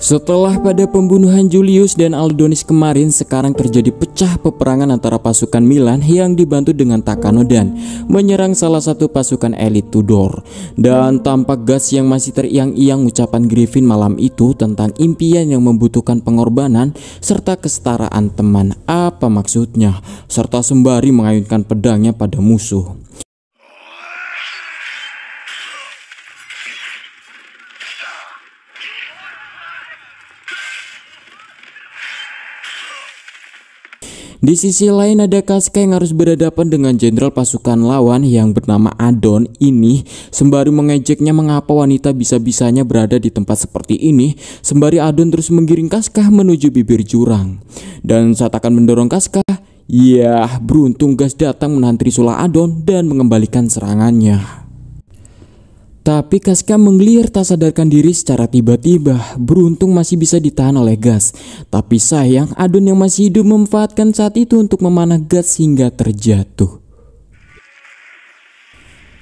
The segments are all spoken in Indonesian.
Setelah pada pembunuhan Julius dan Aldonis kemarin, sekarang terjadi pecah peperangan antara pasukan Milan yang dibantu dengan Takanodan menyerang salah satu pasukan elit Tudor. Dan tampak gas yang masih teriang-iang ucapan Griffin malam itu tentang impian yang membutuhkan pengorbanan serta kesetaraan teman. Apa maksudnya? Serta sembari mengayunkan pedangnya pada musuh. Di sisi lain ada Casca yang harus berhadapan dengan jenderal pasukan lawan yang bernama Adon ini, sembari mengejeknya mengapa wanita bisa-bisanya berada di tempat seperti ini, sembari Adon terus menggiring Casca menuju bibir jurang. Dan saat akan mendorong Casca, ya beruntung gas datang menahan Trisula Adon dan mengembalikan serangannya. Tapi Casca menggeliar tak sadarkan diri secara tiba-tiba. Beruntung masih bisa ditahan oleh gas. Tapi sayang Adon yang masih hidup memanfaatkan saat itu untuk memanah gas hingga terjatuh.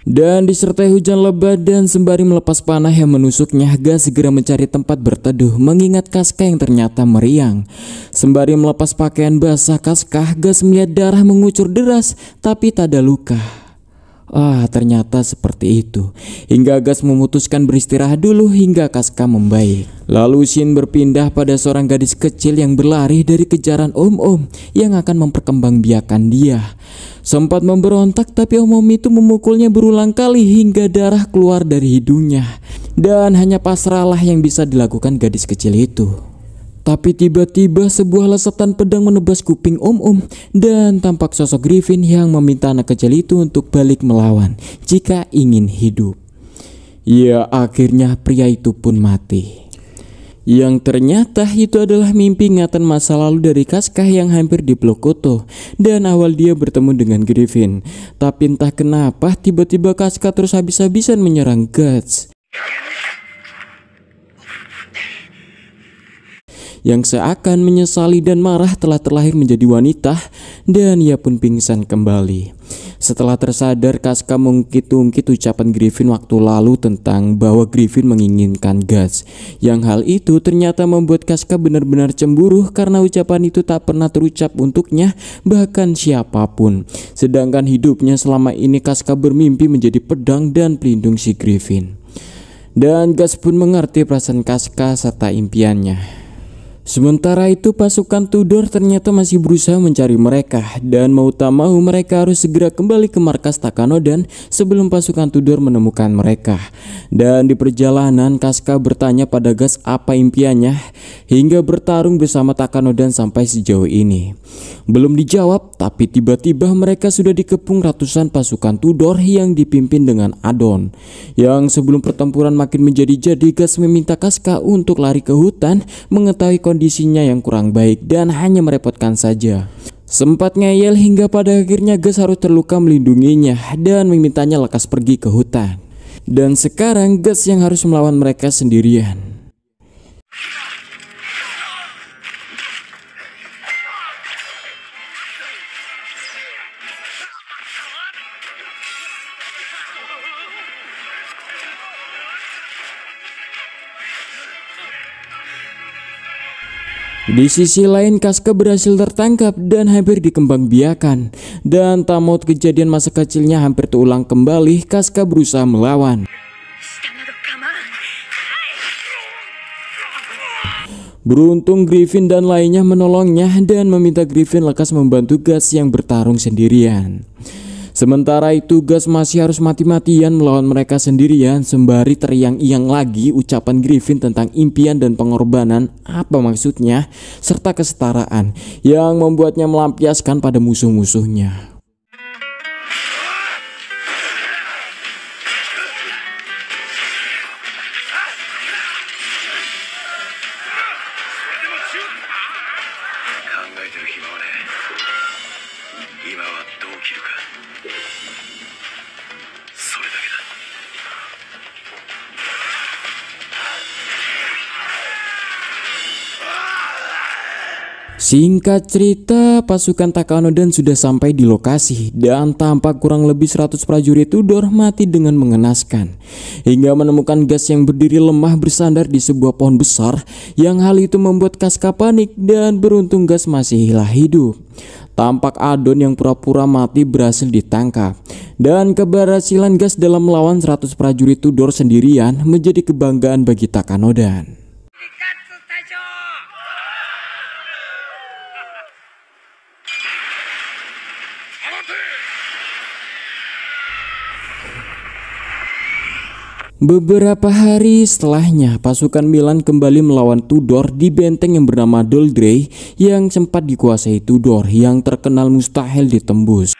Dan disertai hujan lebat dan sembari melepas panah yang menusuknya, gas segera mencari tempat berteduh mengingat Casca yang ternyata meriang. Sembari melepas pakaian basah Casca, gas melihat darah mengucur deras tapi tak ada luka. Ternyata seperti itu. Hingga gas memutuskan beristirahat dulu hingga Casca membaik. Lalu Shin berpindah pada seorang gadis kecil yang berlari dari kejaran om-om yang akan memperkembangbiakan dia. Sempat memberontak tapi om-om itu memukulnya berulang kali hingga darah keluar dari hidungnya. Dan hanya pasrahlah yang bisa dilakukan gadis kecil itu. Tapi tiba-tiba sebuah lesatan pedang menebas kuping om-om dan tampak sosok Griffin yang meminta anak kecil itu untuk balik melawan jika ingin hidup. Ya, akhirnya pria itu pun mati. Yang ternyata itu adalah mimpi ingatan masa lalu dari Casca yang hampir dipeluk Koto. Dan awal dia bertemu dengan Griffin. Tapi entah kenapa tiba-tiba Casca terus habis-habisan menyerang Guts, yang seakan menyesali dan marah telah terlahir menjadi wanita, dan ia pun pingsan kembali. Setelah tersadar, Casca mengungkit-ungkit ucapan Griffin waktu lalu tentang bahwa Griffin menginginkan Guts. Yang hal itu ternyata membuat Casca benar-benar cemburu karena ucapan itu tak pernah terucap untuknya, bahkan siapapun. Sedangkan hidupnya selama ini Casca bermimpi menjadi pedang dan pelindung si Griffin. Dan Guts pun mengerti perasaan Casca serta impiannya. Sementara itu pasukan Tudor ternyata masih berusaha mencari mereka, dan mau tak mau mereka harus segera kembali ke markas Takanodan sebelum pasukan Tudor menemukan mereka. Dan di perjalanan Casca bertanya pada Gas apa impiannya hingga bertarung bersama Takanodan sampai sejauh ini. Belum dijawab, tapi tiba-tiba mereka sudah dikepung ratusan pasukan Tudor yang dipimpin dengan Adon. Yang sebelum pertempuran makin menjadi-jadi, Gas meminta Casca untuk lari ke hutan mengetahui kondisinya yang kurang baik dan hanya merepotkan saja. Sempat ngeyel hingga pada akhirnya Gas harus terluka melindunginya dan memintanya lekas pergi ke hutan. Dan sekarang Gas yang harus melawan mereka sendirian. Di sisi lain Casca berhasil tertangkap dan hampir dikembangbiakan. Dan tak mau kejadian masa kecilnya hampir terulang kembali, Casca berusaha melawan. Beruntung Griffin dan lainnya menolongnya dan meminta Griffin lekas membantu Gas yang bertarung sendirian. Sementara itu Gas masih harus mati-matian melawan mereka sendirian sembari teriang-iang lagi ucapan Griffin tentang impian dan pengorbanan, apa maksudnya, serta kesetaraan yang membuatnya melampiaskan pada musuh-musuhnya. Singkat cerita, pasukan Takanodan sudah sampai di lokasi dan tampak kurang lebih 100 prajurit Tudor mati dengan mengenaskan. Hingga menemukan gas yang berdiri lemah bersandar di sebuah pohon besar, yang hal itu membuat Casca panik dan beruntung gas masih hidup. Tampak Adon yang pura-pura mati berhasil ditangkap. Dan keberhasilan gas dalam melawan 100 prajurit Tudor sendirian menjadi kebanggaan bagi Takanodan. Beberapa hari setelahnya, pasukan Milan kembali melawan Tudor di benteng yang bernama Doldrey yang sempat dikuasai Tudor yang terkenal mustahil ditembus.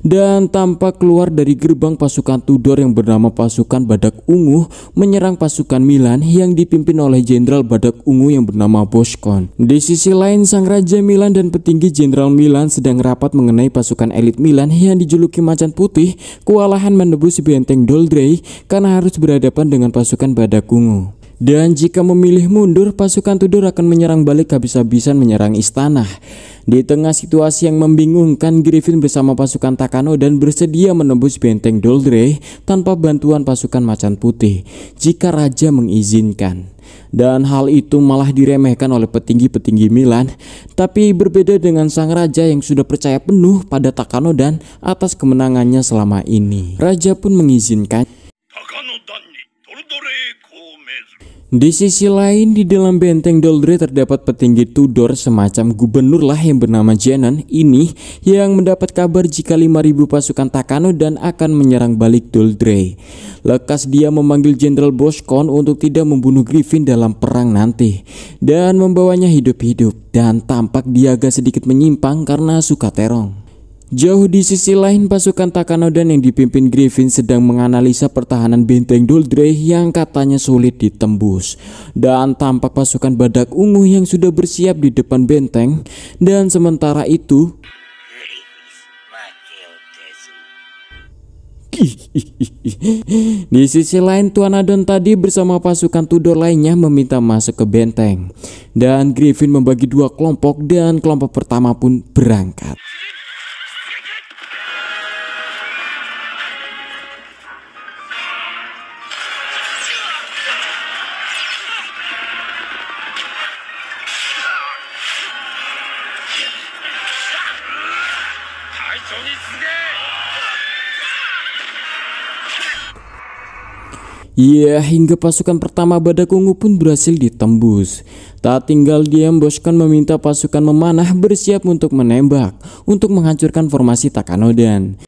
Dan tampak keluar dari gerbang pasukan Tudor yang bernama pasukan Badak Ungu menyerang pasukan Milan yang dipimpin oleh Jenderal Badak Ungu yang bernama Boscon. Di sisi lain, sang Raja Milan dan petinggi Jenderal Milan sedang rapat mengenai pasukan elit Milan yang dijuluki Macan Putih kewalahan menembus benteng Doldrey karena harus berhadapan dengan pasukan Badak Ungu. Dan jika memilih mundur, pasukan Tudor akan menyerang balik habis-habisan menyerang istana. Di tengah situasi yang membingungkan, Griffin bersama pasukan Takanodan bersedia menembus benteng Doldrey tanpa bantuan pasukan Macan Putih jika Raja mengizinkan. Dan hal itu malah diremehkan oleh petinggi-petinggi Milan. Tapi berbeda dengan sang raja yang sudah percaya penuh pada Takanodan atas kemenangannya selama ini, Raja pun mengizinkan. Di sisi lain, di dalam benteng Doldrey terdapat petinggi Tudor semacam gubernur lah yang bernama Jenan ini yang mendapat kabar jika 5.000 pasukan Takanodan akan menyerang balik Doldrey. Lekas dia memanggil Jenderal Boscon untuk tidak membunuh Griffin dalam perang nanti dan membawanya hidup-hidup, dan tampak dia agak sedikit menyimpang karena suka terong. Jauh di sisi lain, pasukan Takanodan yang dipimpin Griffin sedang menganalisa pertahanan benteng Doldrey yang katanya sulit ditembus. Dan tampak pasukan Badak Ungu yang sudah bersiap di depan benteng. Dan sementara itu, di sisi lain, Tuan Adon tadi bersama pasukan Tudor lainnya meminta masuk ke benteng. Dan Griffin membagi dua kelompok dan kelompok pertama pun berangkat. Hingga pasukan pertama Badak Ungu pun berhasil ditembus. Tak tinggal diam, Boscon meminta pasukan memanah bersiap untuk menembak untuk menghancurkan formasi Takanodan.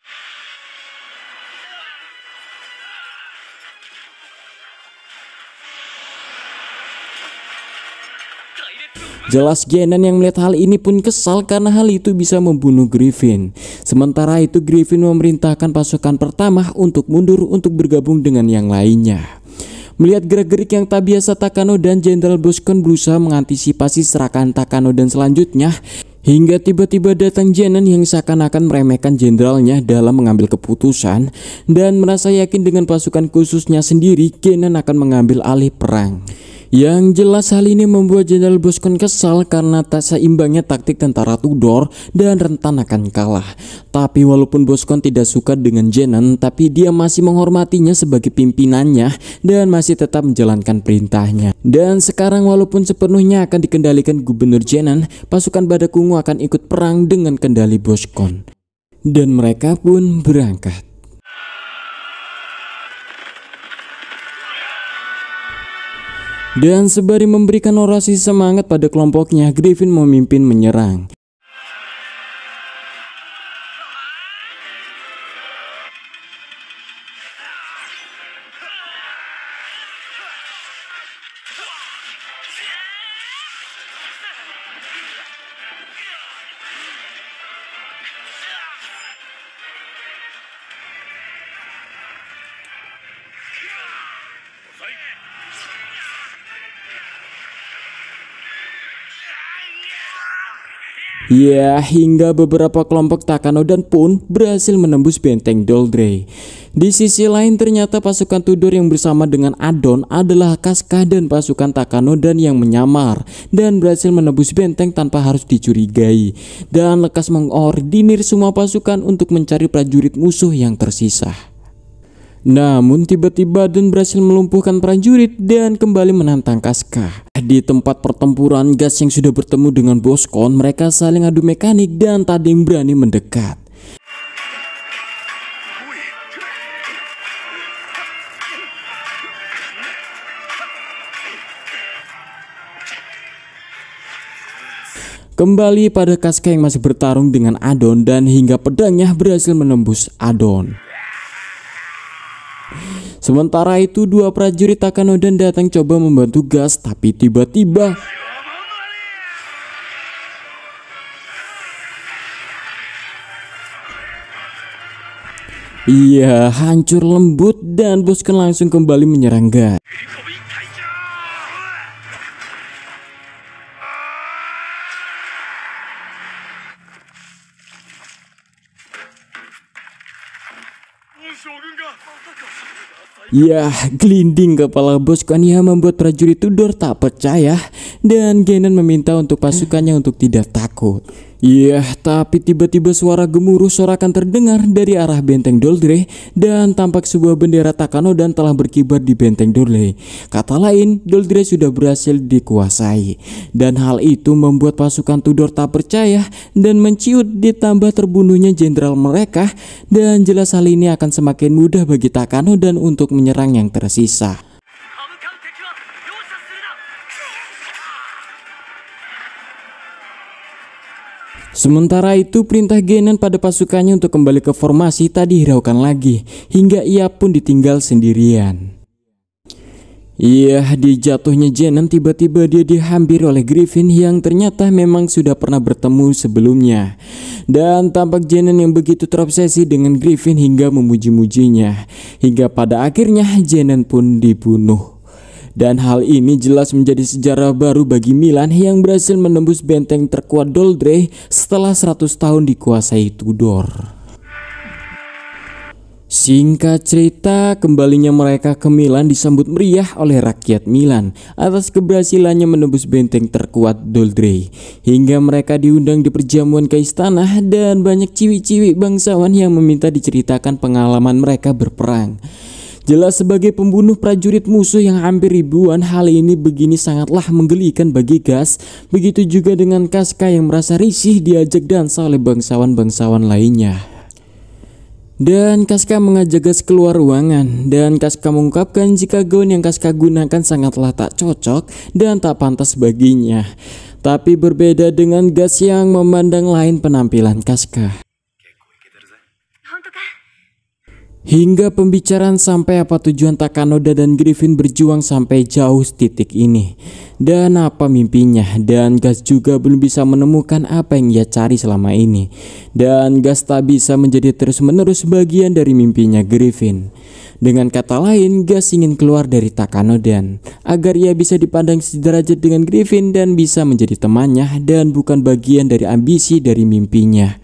Jelas Jenan yang melihat hal ini pun kesal karena hal itu bisa membunuh Griffin. Sementara itu Griffin memerintahkan pasukan pertama untuk mundur untuk bergabung dengan yang lainnya. Melihat gerak-gerik yang tak biasa Takanodan, Jenderal Boscon berusaha mengantisipasi serangan Takanodan selanjutnya. Hingga tiba-tiba datang Jenan yang seakan-akan meremehkan jenderalnya dalam mengambil keputusan dan merasa yakin dengan pasukan khususnya sendiri, Jenan akan mengambil alih perang. Yang jelas hal ini membuat Jenderal Boscon kesal karena tak seimbangnya taktik tentara Tudor dan rentan akan kalah. Tapi walaupun Boscon tidak suka dengan Jenan, tapi dia masih menghormatinya sebagai pimpinannya dan masih tetap menjalankan perintahnya. Dan sekarang walaupun sepenuhnya akan dikendalikan Gubernur Jenan, pasukan Badak Ungu akan ikut perang dengan kendali Boscon. Dan mereka pun berangkat. Dan sembari memberikan orasi semangat pada kelompoknya, Griffin memimpin menyerang. Ya, hingga beberapa kelompok Takanodan pun berhasil menembus benteng Doldrey. Di sisi lain ternyata pasukan Tudor yang bersama dengan Adon adalah Casca dan pasukan Takanodan yang menyamar dan berhasil menembus benteng tanpa harus dicurigai dan lekas mengordinir semua pasukan untuk mencari prajurit musuh yang tersisa. Namun tiba-tiba Adon berhasil melumpuhkan prajurit dan kembali menantang Casca. Di tempat pertempuran, Gas yang sudah bertemu dengan Boscon, mereka saling adu mekanik dan tak ada yang berani mendekat. Kembali pada Casca yang masih bertarung dengan Adon dan hingga pedangnya berhasil menembus Adon. Sementara itu dua prajurit Takanodan datang coba membantu Gas, tapi tiba-tiba ia hancur lembut dan Boscon langsung kembali menyerang Gas. Ya, gelinding kepala Boscon yang membuat prajurit Tudor tak percaya dan Genon meminta untuk pasukannya untuk tidak takut. Ya, tapi tiba-tiba suara gemuruh sorakan terdengar dari arah benteng Doldrey dan tampak sebuah bendera Takanodan telah berkibar di benteng Doldrey. Kata lain, Doldrey sudah berhasil dikuasai dan hal itu membuat pasukan Tudor tak percaya dan menciut ditambah terbunuhnya jenderal mereka dan jelas hal ini akan semakin mudah bagi Takanodan untuk menyerang yang tersisa. Sementara itu perintah Genon pada pasukannya untuk kembali ke formasi tak dihiraukan lagi hingga ia pun ditinggal sendirian. Iya, di jatuhnya Genon tiba-tiba dia dihampiri oleh Griffin yang ternyata memang sudah pernah bertemu sebelumnya. Dan tampak Genon yang begitu terobsesi dengan Griffin hingga memuji-mujinya. Hingga pada akhirnya Genon pun dibunuh. Dan hal ini jelas menjadi sejarah baru bagi Milan yang berhasil menembus benteng terkuat Doldrey setelah 100 tahun dikuasai Tudor. Singkat cerita, kembalinya mereka ke Milan disambut meriah oleh rakyat Milan atas keberhasilannya menembus benteng terkuat Doldrey. Hingga mereka diundang di perjamuan ke istana dan banyak ciwi-ciwi bangsawan yang meminta diceritakan pengalaman mereka berperang. Jelas sebagai pembunuh prajurit musuh yang hampir ribuan, hal ini begini sangatlah menggelikan bagi Gas. Begitu juga dengan Casca yang merasa risih diajak dansa oleh bangsawan-bangsawan lainnya. Dan Casca mengajak Gas keluar ruangan dan Casca mengungkapkan jika gaun yang Casca gunakan sangatlah tak cocok dan tak pantas baginya. Tapi berbeda dengan Gas yang memandang lain penampilan Casca. Hingga pembicaraan sampai apa tujuan Takanoda dan Griffin berjuang sampai jauh titik ini. Dan apa mimpinya. Dan Gas juga belum bisa menemukan apa yang ia cari selama ini. Dan Gas tak bisa menjadi terus-menerus bagian dari mimpinya Griffin. Dengan kata lain, Gas ingin keluar dari Takanodan agar ia bisa dipandang sederajat dengan Griffin dan bisa menjadi temannya dan bukan bagian dari ambisi dari mimpinya.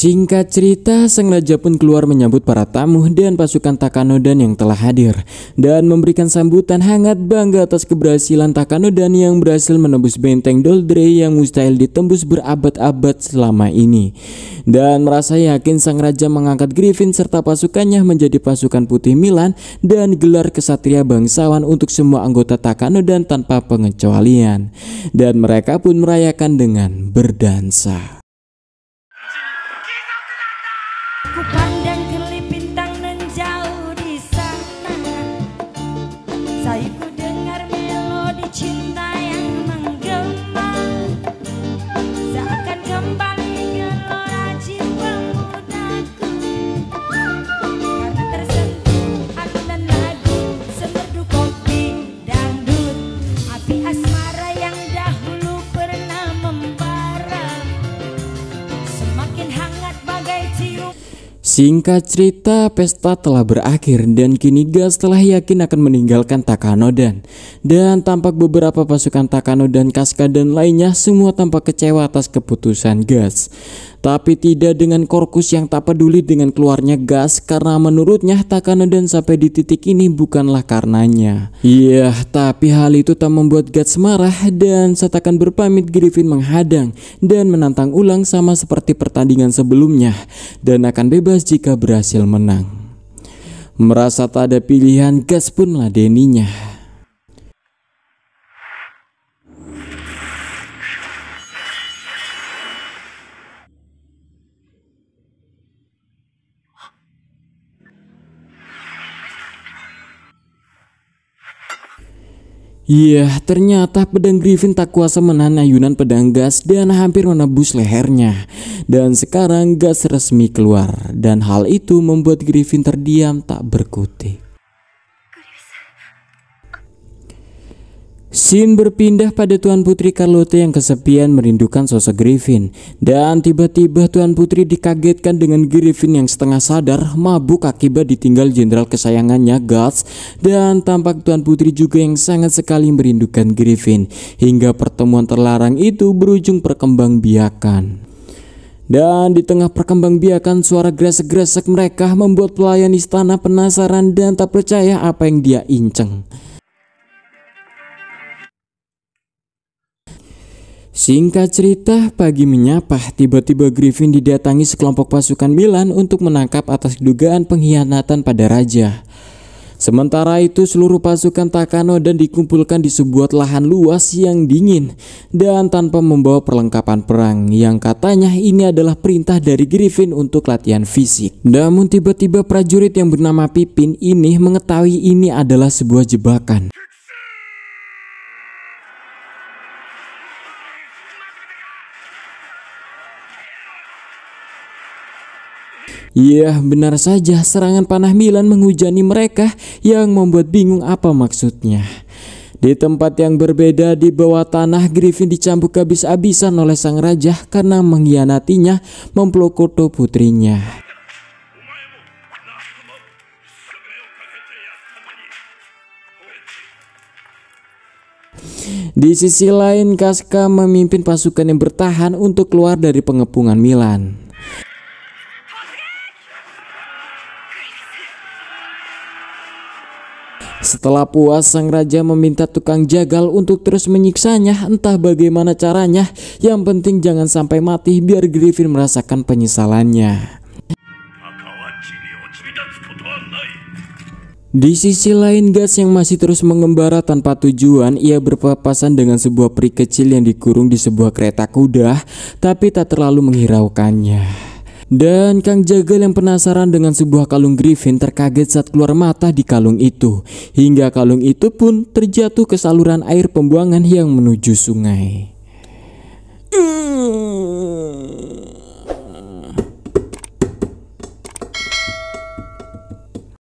Singkat cerita, sang raja pun keluar menyambut para tamu dan pasukan Takanodan yang telah hadir dan memberikan sambutan hangat bangga atas keberhasilan Takanodan yang berhasil menembus benteng Doldrey yang mustahil ditembus berabad-abad selama ini. Dan merasa yakin sang raja mengangkat Griffin serta pasukannya menjadi pasukan putih Milan dan gelar kesatria bangsawan untuk semua anggota Takanodan tanpa pengecualian. Dan mereka pun merayakan dengan berdansa. Ku pandang kelip bintang nan jauh di sana. Saya ku dengar melodi cinta yang menggema. Seakan kembali gelora jiwa mudaku. Karena tersentuh alunan lagu semerdu kopi dangdut. Api asmara yang dahulu pernah membara semakin hangat bagai cium. Singkat cerita, pesta telah berakhir dan kini Gas telah yakin akan meninggalkan Takanodan. Dan tampak beberapa pasukan Takanodan, Kasuga dan lainnya semua tampak kecewa atas keputusan Gas. Tapi tidak dengan Korkus yang tak peduli dengan keluarnya Gas, karena menurutnya Takanodan sampai di titik ini bukanlah karenanya. Iya, tapi hal itu tak membuat Gas marah dan saat akan berpamit Griffin menghadang dan menantang ulang sama seperti pertandingan sebelumnya dan akan bebas jika berhasil menang. Merasa tak ada pilihan, Gas pun meladeninya. Iya, ternyata pedang Griffin tak kuasa menahan ayunan pedang Gas dan hampir menembus lehernya. Dan sekarang Gas resmi keluar dan hal itu membuat Griffin terdiam tak berkutik. Scene berpindah pada Tuan Putri Carlotta yang kesepian merindukan sosok Griffin. Dan tiba-tiba Tuan Putri dikagetkan dengan Griffin yang setengah sadar mabuk akibat ditinggal jenderal kesayangannya Guts. Dan tampak Tuan Putri juga yang sangat sekali merindukan Griffin. Hingga pertemuan terlarang itu berujung perkembangbiakan. Dan di tengah perkembangbiakan, suara gresek-gresek mereka membuat pelayan istana penasaran dan tak percaya apa yang dia inceng. Singkat cerita, pagi menyapa, tiba-tiba Griffin didatangi sekelompok pasukan Milan untuk menangkap atas dugaan pengkhianatan pada raja. Sementara itu seluruh pasukan Takanodan dikumpulkan di sebuah lahan luas yang dingin dan tanpa membawa perlengkapan perang yang katanya ini adalah perintah dari Griffin untuk latihan fisik. Namun tiba-tiba prajurit yang bernama Pipin ini mengetahui ini adalah sebuah jebakan. Iya, benar saja, serangan panah Milan menghujani mereka yang membuat bingung apa maksudnya. Di tempat yang berbeda di bawah tanah, Griffin dicambuk habis-habisan oleh sang raja karena mengkhianatinya memplokoto putrinya. Di sisi lain, Kasuga memimpin pasukan yang bertahan untuk keluar dari pengepungan Milan. Setelah puas, sang raja meminta tukang jagal untuk terus menyiksanya, entah bagaimana caranya, yang penting jangan sampai mati biar Griffin merasakan penyesalannya. Di sisi lain, Gas yang masih terus mengembara tanpa tujuan, ia berpapasan dengan sebuah peri kecil yang dikurung di sebuah kereta kuda, tapi tak terlalu menghiraukannya. Dan Kang Jagal yang penasaran dengan sebuah kalung Griffin terkaget saat keluar mata di kalung itu. Hingga kalung itu pun terjatuh ke saluran air pembuangan yang menuju sungai.